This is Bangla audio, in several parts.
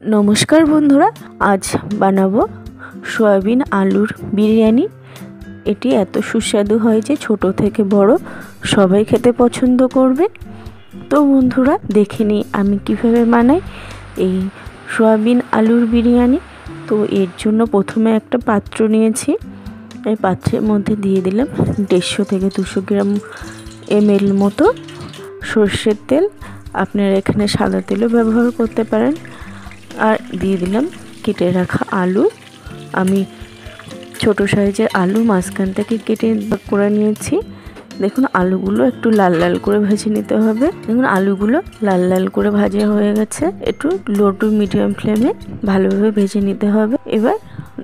नमस्कार बंधुरा आज बानाबो सोयाबिन आलूर बिरियानी। एटी एत सुस्वादु हय जे छोटो थेके बड़ो सबाई खेते पछंद करबे। तो बंधुरा देखे निई आमी किभाबे बानाई एई सोयाबिन आलूर बिरियानी। तो एर जोन्नो प्रथमे एकटा पात्र नियेछि, एई पात्रेर मध्य दिये दिलाम 150 থেকে 200 ग्राम ml मतो सर्षेर तेल। आपनारा एखाने सादा तेलও ব্যবহার করতে পারেন। আর দিয়ে দিলাম কেটে রাখা আলু। আমি ছোট সাইজের আলু মাঝখান থেকে কেটে করে নিয়েছি। দেখুন আলুগুলো একটু লাল লাল করে ভেজে নিতে হবে। দেখুন আলুগুলো লাল লাল করে ভাজা হয়ে গেছে। একটু লো টু মিডিয়াম ফ্লেমে ভালোভাবে ভেজে নিতে হবে। এবার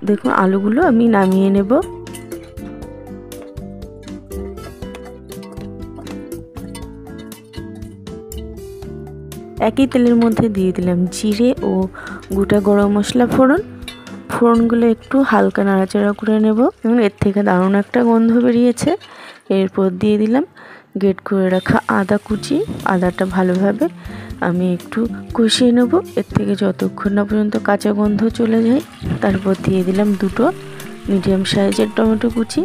দেখুন আলুগুলো আমি নামিয়ে নেব। একই তেলের মধ্যে দিয়ে দিলাম জিরে ও গোটা গরম মশলা ফোড়ন। ফোড়নগুলো একটু হালকা নাড়াচাড়া করে নেব এবং এর থেকে দারুণ একটা গন্ধ বেরিয়েছে। এরপর দিয়ে দিলাম গ্রেট করে রাখা আদা কুচি। আদাটা ভালোভাবে আমি একটু কষিয়ে নেব এর থেকে যতক্ষণ না পর্যন্ত কাঁচা গন্ধ চলে যায়। তারপর দিয়ে দিলাম দুটো মিডিয়াম সাইজের টমেটো কুচি।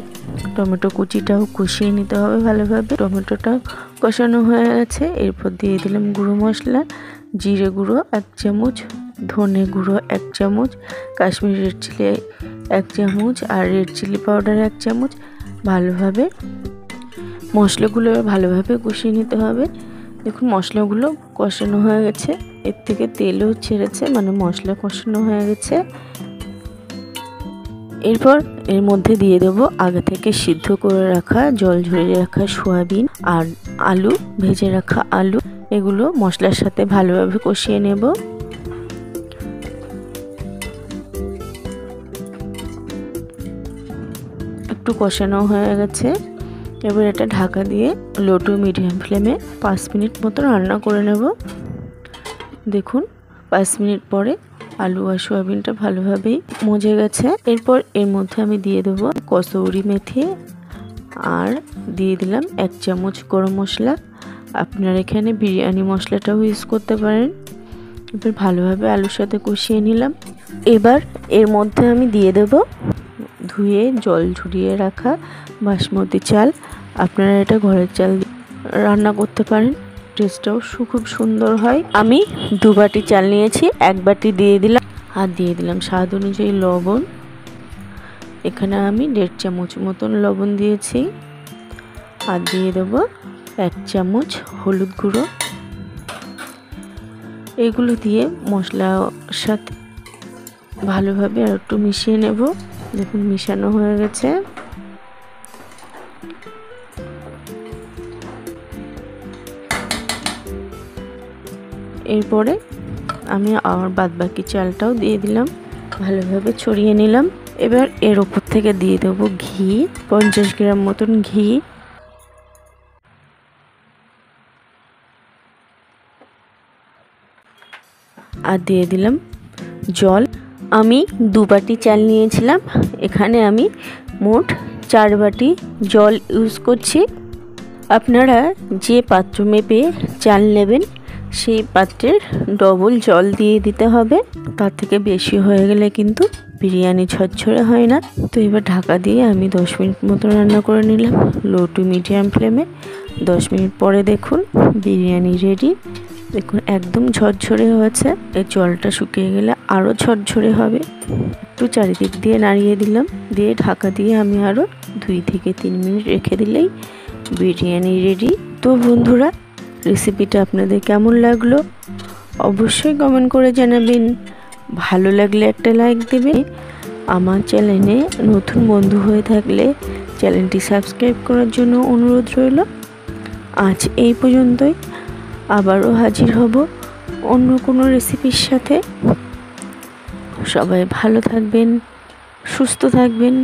টমেটো কুচিটাও কষিয়ে নিতে হবে ভালোভাবে। টমেটোটাও কষানো হয়ে গেছে। এরপর দিয়ে দিলাম গুঁড়ো মশলা, জিরে গুঁড়ো 1 চামচ, ধনে গুঁড়ো 1 চামচ, কাশ্মীরি রেড চিলি 1 চামচ আর রেড চিলি পাউডার 1 চামচ। ভালোভাবে মশলাগুলো ভালোভাবে কষিয়ে নিতে হবে। দেখুন মশলাগুলো কষানো হয়ে গেছে, এর থেকে তেলও ছেড়েছে, মানে মশলা কষানো হয়ে গেছে। এরপর এর মধ্যে দিয়ে দেব আগে থেকে সিদ্ধ করে রাখা জল ঝরিয়ে রাখা সয়াবিন আর আলু, ভেজে রাখা আলু। এগুলো মশলার সাথে ভালোভাবে কষিয়ে নেব। একটু কষানো হয়ে গেছে। এবার এটা ঢাকা দিয়ে লো টু মিডিয়াম ফ্লেমে 5 মিনিট মতো রান্না করে নেব। দেখুন 5 মিনিট পরে আলু আর সয়াবিনটা ভালোভাবেই মজে গেছে। এরপর এর মধ্যে আমি দিয়ে দেব কসুরি মেথি আর দিয়ে দিলাম 1 চামচ গরম মশলা। আপনারা এখানে বিরিয়ানি মশলাটাও ইউজ করতে পারেন। এবার ভালোভাবে আলুর সাথে কষিয়ে নিলাম। এবার এর মধ্যে আমি দিয়ে দেব ধুয়ে জল ঝরিয়ে রাখা বাসমতি চাল। আপনারা এটা ঘরের চাল রান্না করতে পারেন, টেস্টটাও খুব সুন্দর হয়। আমি 2 বাটি চাল নিয়েছি, 1 বাটি দিয়ে দিলাম আর দিয়ে দিলাম স্বাদ অনুযায়ী লবণ। এখানে আমি 1.5 চামচ মতন লবণ দিয়েছি আর দিয়ে দেব 1 চামচ হলুদ গুঁড়ো। এগুলো দিয়ে মশলার সাথে ভালোভাবে আর একটু মিশিয়ে নেব। দেখুন মিশানো হয়ে গেছে। এরপরে আমি আর বাদবাকি চালটাও দিয়ে দিলাম, ভালোভাবে ছড়িয়ে নিলাম। এবার এর উপর থেকে দিয়ে দেব ঘি, 50 গ্রাম মতন ঘি। আর দিয়ে দিলাম জল। আমি 2 বাটি চাল নিয়েছিলাম, এখানে আমি মোট 4 বাটি জল ইউজ করছি। আপনারা যে পাত্র মেপে চাল নেবেন সেই পাত্রের ডবল জল দিয়ে দিতে হবে। তার থেকে বেশি হয়ে গেলে কিন্তু বিরিয়ানি ঝরঝরে হয় না। তো এবার ঢাকা দিয়ে আমি 10 মিনিট মতো রান্না করে নিলাম লো টু মিডিয়াম ফ্লেমে। 10 মিনিট পরে দেখুন বিরিয়ানি রেডি। দেখুন একদম ঝরঝরে হয়েছে। এই জলটা শুকিয়ে গেলে আরও ঝরঝরে হবে। একটু চারিদিক দিয়ে নাড়িয়ে দিলাম, দিয়ে ঢাকা দিয়ে আমি আরও 2 থেকে 3 মিনিট রেখে দিলেই বিরিয়ানি রেডি। তো বন্ধুরা রেসিপিটা আপনাদের কেমন লাগলো অবশ্যই কমেন্ট করে জানাবেন। ভালো লাগলে একটা লাইক দেবেন। আমার চ্যানেলে নতুন বন্ধু হয়ে থাকলে চ্যানেলটি সাবস্ক্রাইব করার জন্য অনুরোধ রইল। আজ এই পর্যন্তই, আবারও হাজির হব অন্য কোনো রেসিপির সাথে। সবাই ভালো থাকবেন, সুস্থ থাকবেন।